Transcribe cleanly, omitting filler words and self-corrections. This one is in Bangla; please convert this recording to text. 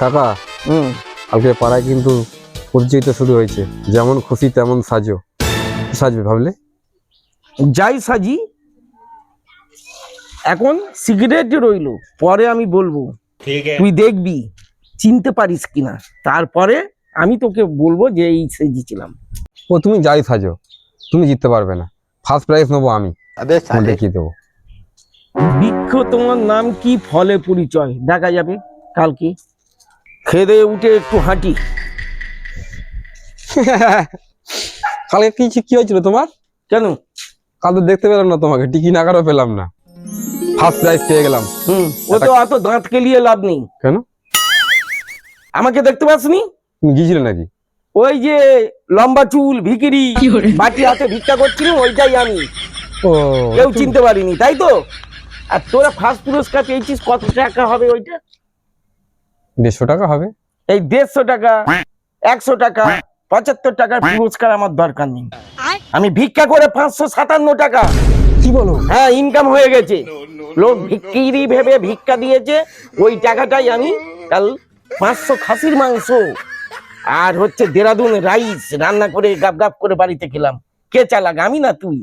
কাকা, কালকে পাড়ায় কিন্তু প্রতিযোগিতা শুরু হয়েছে, যেমন খুশি তেমন সাজো। কি সাজবে ভাবলে? যাই সাজি, এখন সিগারেট রইলো, পরে আমি বলবো, তুই দেখবি চিনতে পারিস কিনা, তারপরে আমি তোকে বলবো যে এই সেজেছিলাম। ও তুমি যাই সাজো, তুমি জিততে পারবে না। ফার্স্ট প্রাইজ নেবো আমি, দেখিয়ে দেবো। বৃক্ষ তোমার নাম কি, ফলে পরিচয় দেখা যাবে কালকে। খেদে উঠে একটু হাঁটি। কালকে কি হয়েছিল তোমার? কেন? কাল তো দেখতে পেলাম না তোমাকে, টিকি নাগারও পেলাম না। ফার্স্ট প্রাইজ পেয়ে গেলাম। ও তো অত দাঁত কেলিয়ে লাভ নেই। কেন? আমাকে দেখতে পাসনি? তুমি গিয়েছিলে নাকি? ওই যে লম্বা চুল ভিকিরি বাটি হাতে ভিক্ষা করছিল, ওইটাই আমি। ও, কেউ চিনতে পারিনি, তাই তো? আর তোরা ফার্স্ট পুরস্কার পেয়েছিস, কত টাকা হবে ওইটা? 150 টাকা হবে। এই 150 টাকা, 100 টাকা, 75 টাকার পুরস্কার আমার দরকার নেই। আমি ভিক্ষা করে 557 টাকা, কি বলো? হ্যাঁ, ইনকাম হয়ে গেছে। লোক ভিক্ষিরি ভেবে ভিক্ষা দিয়েছে, ওই টাকাটাই আমি কাল 500 খাসির মাংস আর হচ্ছে দেরাদুন রাইস রান্না করে গাপ গাপ করে বাড়িতে খেলাম। কে চালাক, আমি না তুই?